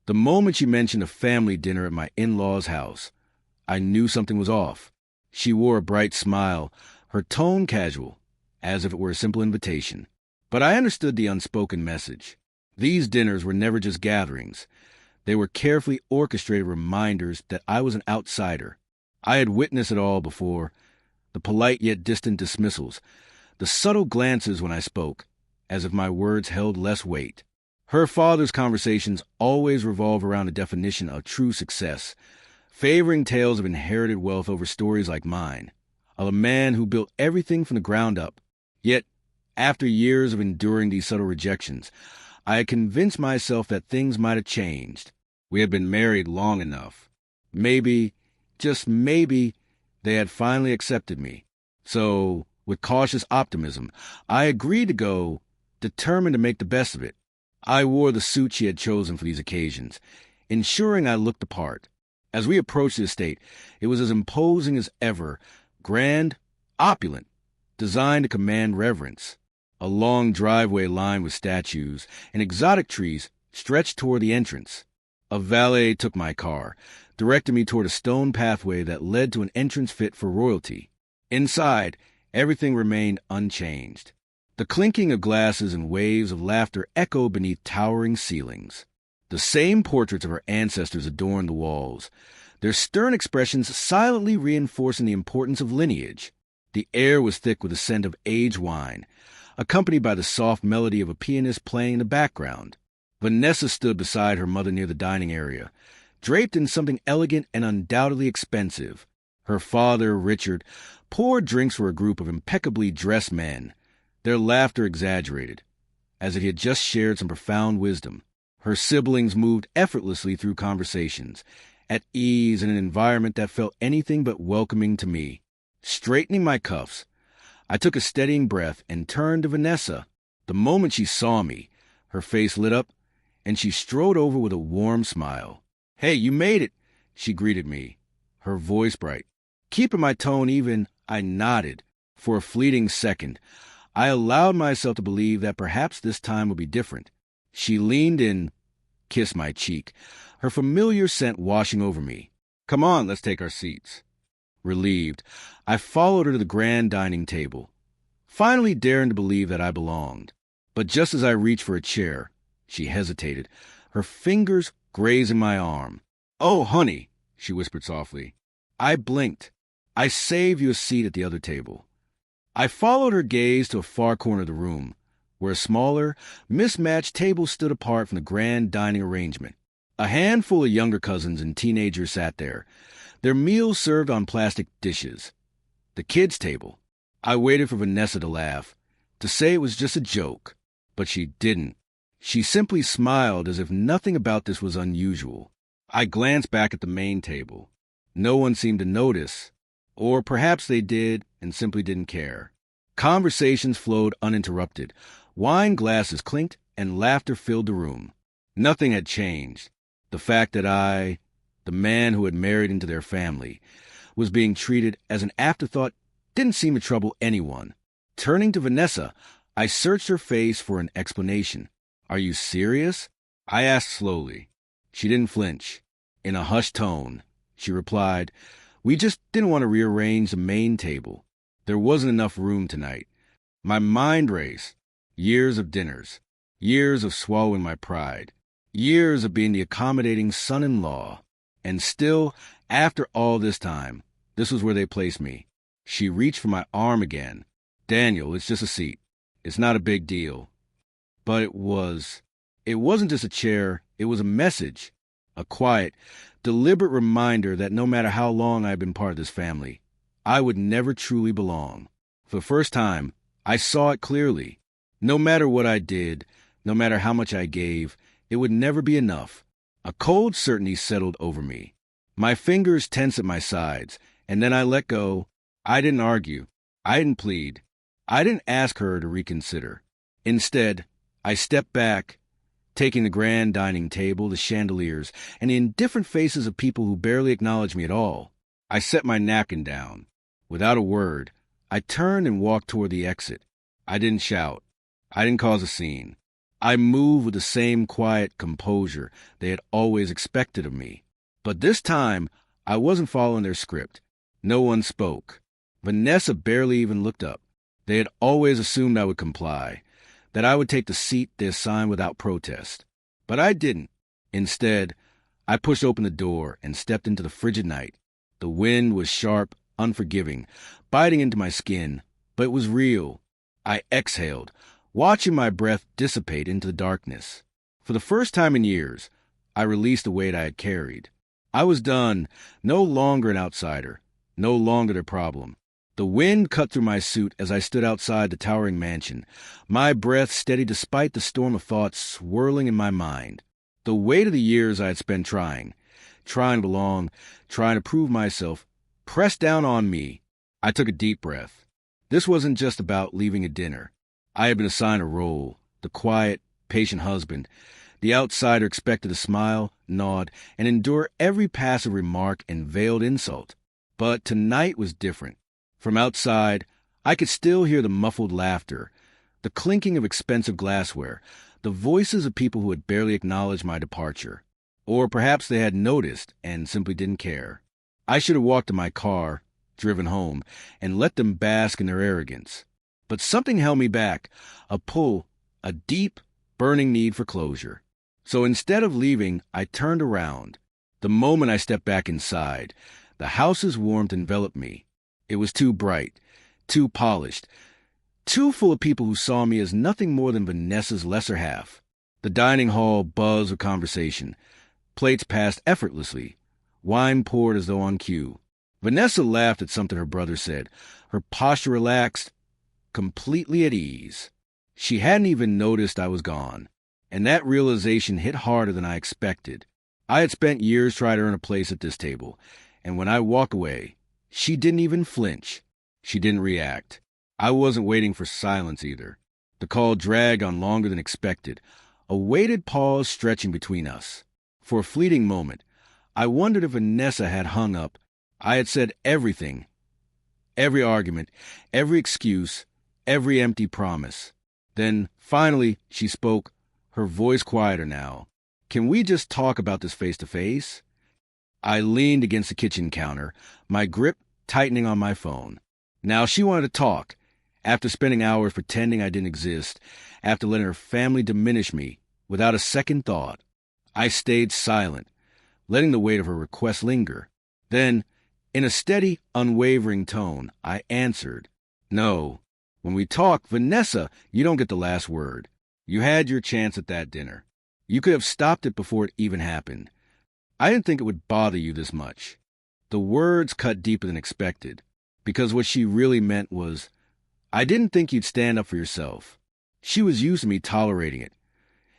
The moment she mentioned a family dinner at my in-laws' house, I knew something was off. She wore a bright smile, her tone casual, as if it were a simple invitation. But I understood the unspoken message. These dinners were never just gatherings. They were carefully orchestrated reminders that I was an outsider. I had witnessed it all before, the polite yet distant dismissals, the subtle glances when I spoke, as if my words held less weight. Her father's conversations always revolve around a definition of true success, favoring tales of inherited wealth over stories like mine, of a man who built everything from the ground up. Yet, after years of enduring these subtle rejections, I had convinced myself that things might have changed. We had been married long enough. Maybe, just maybe, they had finally accepted me. So, with cautious optimism, I agreed to go, determined to make the best of it. I wore the suit she had chosen for these occasions, ensuring I looked the part. As we approached the estate, it was as imposing as ever, grand, opulent, designed to command reverence. A long driveway lined with statues and exotic trees stretched toward the entrance. A valet took my car, directed me toward a stone pathway that led to an entrance fit for royalty. Inside, everything remained unchanged. The clinking of glasses and waves of laughter echoed beneath towering ceilings. The same portraits of our ancestors adorned the walls, their stern expressions silently reinforcing the importance of lineage. The air was thick with the scent of aged wine, accompanied by the soft melody of a pianist playing in the background. Vanessa stood beside her mother near the dining area, draped in something elegant and undoubtedly expensive. Her father, Richard, poured drinks for a group of impeccably dressed men, their laughter exaggerated, as if he had just shared some profound wisdom. Her siblings moved effortlessly through conversations, at ease in an environment that felt anything but welcoming to me. Straightening my cuffs, I took a steadying breath and turned to Vanessa. The moment she saw me, her face lit up, and she strode over with a warm smile. "Hey, you made it," she greeted me, her voice bright. Keeping my tone even, I nodded. For a fleeting second, I allowed myself to believe that perhaps this time would be different. She leaned in, kissed my cheek, her familiar scent washing over me. "Come on, let's take our seats." Relieved, I followed her to the grand dining table, finally daring to believe that I belonged. But just as I reached for a chair, she hesitated, her fingers grazing my arm. "Oh, honey," she whispered softly. I blinked. "I saved you a seat at the other table." I followed her gaze to a far corner of the room, where a smaller, mismatched table stood apart from the grand dining arrangement. A handful of younger cousins and teenagers sat there, their meals served on plastic dishes. The kids' table. I waited for Vanessa to laugh, to say it was just a joke, but she didn't. She simply smiled as if nothing about this was unusual. I glanced back at the main table. No one seemed to notice, or perhaps they did and simply didn't care. Conversations flowed uninterrupted. Wine glasses clinked and laughter filled the room. Nothing had changed. The fact that I, the man who had married into their family, was being treated as an afterthought didn't seem to trouble anyone. Turning to Vanessa, I searched her face for an explanation. "Are you serious?" I asked slowly. She didn't flinch. In a hushed tone, she replied, "We just didn't want to rearrange the main table. There wasn't enough room tonight." My mind raced. Years of dinners. Years of swallowing my pride. Years of being the accommodating son-in-law. And still, after all this time, this was where they placed me. She reached for my arm again. "Daniel, it's just a seat. It's not a big deal." But it was. It wasn't just a chair. It was a message. A quiet, deliberate reminder that no matter how long I had been part of this family, I would never truly belong. For the first time, I saw it clearly. No matter what I did, no matter how much I gave, it would never be enough. A cold certainty settled over me. My fingers tensed at my sides, and then I let go. I didn't argue. I didn't plead. I didn't ask her to reconsider. Instead, I stepped back, taking the grand dining table, the chandeliers, and the indifferent faces of people who barely acknowledged me at all. I set my napkin down. Without a word, I turned and walked toward the exit. I didn't shout. I didn't cause a scene. I moved with the same quiet composure they had always expected of me. But this time, I wasn't following their script. No one spoke. Vanessa barely even looked up. They had always assumed I would comply, that I would take the seat they assigned without protest. But I didn't. Instead, I pushed open the door and stepped into the frigid night. The wind was sharp, unforgiving, biting into my skin, but it was real. I exhaled, watching my breath dissipate into the darkness. For the first time in years, I released the weight I had carried. I was done, no longer an outsider, no longer their problem. The wind cut through my suit as I stood outside the towering mansion, my breath steady despite the storm of thoughts swirling in my mind. The weight of the years I had spent trying to belong, trying to prove myself, pressed down on me. I took a deep breath. This wasn't just about leaving a dinner. I had been assigned a role, the quiet, patient husband, the outsider expected to smile, nod, and endure every passive remark and veiled insult. But tonight was different. From outside, I could still hear the muffled laughter, the clinking of expensive glassware, the voices of people who had barely acknowledged my departure. Or perhaps they had noticed and simply didn't care. I should have walked to my car, driven home, and let them bask in their arrogance. But something held me back, a pull, a deep, burning need for closure. So instead of leaving, I turned around. The moment I stepped back inside, the house's warmth enveloped me. It was too bright, too polished, too full of people who saw me as nothing more than Vanessa's lesser half. The dining hall buzzed with conversation. Plates passed effortlessly. Wine poured as though on cue. Vanessa laughed at something her brother said, her posture relaxed, completely at ease. She hadn't even noticed I was gone, and that realization hit harder than I expected. I had spent years trying to earn a place at this table, and when I walked away, she didn't even flinch. She didn't react. I wasn't waiting for silence either. The call dragged on longer than expected, a weighted pause stretching between us. For a fleeting moment, I wondered if Vanessa had hung up. I had said everything, every argument, every excuse, every empty promise. Then, finally, she spoke, her voice quieter now. "Can we just talk about this face to face?" I leaned against the kitchen counter, my grip tightening on my phone. Now she wanted to talk. After spending hours pretending I didn't exist, after letting her family diminish me, without a second thought, I stayed silent, letting the weight of her request linger. Then, in a steady, unwavering tone, I answered, "No. When we talk, Vanessa, you don't get the last word. You had your chance at that dinner. You could have stopped it before it even happened. I didn't think it would bother you this much." The words cut deeper than expected, because what she really meant was, I didn't think you'd stand up for yourself. She was used to me tolerating it,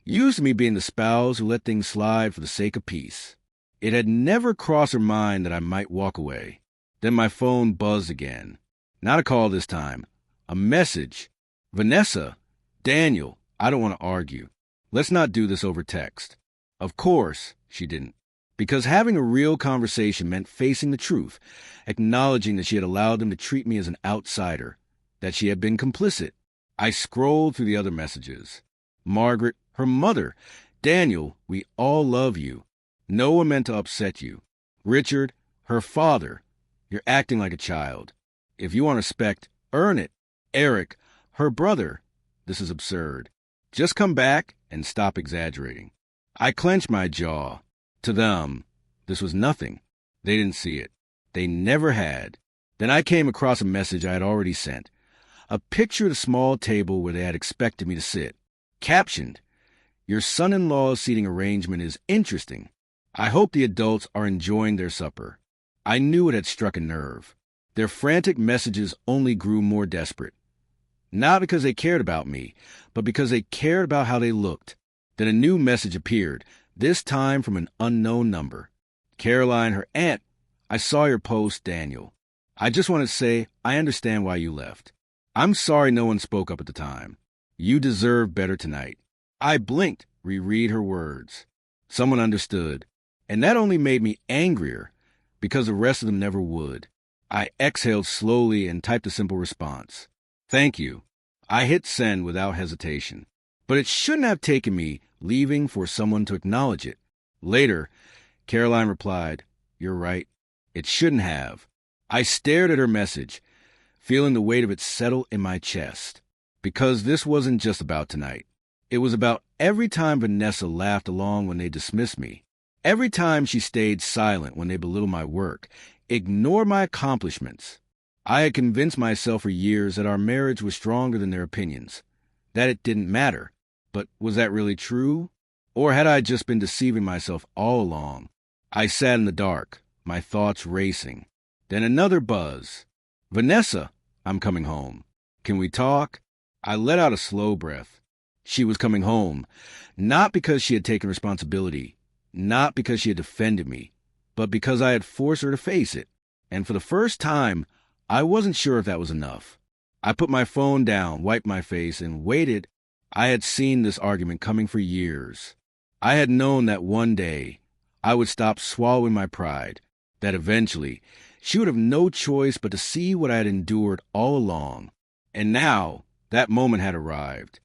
used to me being the spouse who let things slide for the sake of peace. It had never crossed her mind that I might walk away. Then my phone buzzed again. Not a call this time. A message. "Vanessa, Daniel, I don't want to argue. Let's not do this over text." Of course, she didn't. Because having a real conversation meant facing the truth, acknowledging that she had allowed them to treat me as an outsider, that she had been complicit. I scrolled through the other messages. Margaret, her mother. "Daniel, we all love you. No one meant to upset you." Richard, her father. "You're acting like a child. If you want respect, earn it." Eric, her brother. "This is absurd. Just come back and stop exaggerating." I clenched my jaw. To them, this was nothing. They didn't see it. They never had. Then I came across a message I had already sent. A picture of the small table where they had expected me to sit. Captioned, "Your son-in-law's seating arrangement is interesting. I hope the adults are enjoying their supper." I knew it had struck a nerve. Their frantic messages only grew more desperate. Not because they cared about me, but because they cared about how they looked. Then a new message appeared, this time from an unknown number. "Caroline, her aunt. I saw your post, Daniel. I just want to say I understand why you left. I'm sorry no one spoke up at the time. You deserve better tonight." I blinked, reread her words. Someone understood. And that only made me angrier, because the rest of them never would. I exhaled slowly and typed a simple response. "Thank you." I hit send without hesitation. But it shouldn't have taken me leaving for someone to acknowledge it. Later, Caroline replied, "You're right. It shouldn't have." I stared at her message, feeling the weight of it settle in my chest. Because this wasn't just about tonight. It was about every time Vanessa laughed along when they dismissed me. Every time she stayed silent when they belittled my work, ignored my accomplishments. I had convinced myself for years that our marriage was stronger than their opinions, that it didn't matter. But was that really true? Or had I just been deceiving myself all along? I sat in the dark, my thoughts racing. Then another buzz. "Vanessa, I'm coming home. Can we talk?" I let out a slow breath. She was coming home, not because she had taken responsibility, not because she had defended me, but because I had forced her to face it. And for the first time, I wasn't sure if that was enough. I put my phone down, wiped my face, and waited. I had seen this argument coming for years. I had known that one day I would stop swallowing my pride, that eventually she would have no choice but to see what I had endured all along. And now that moment had arrived.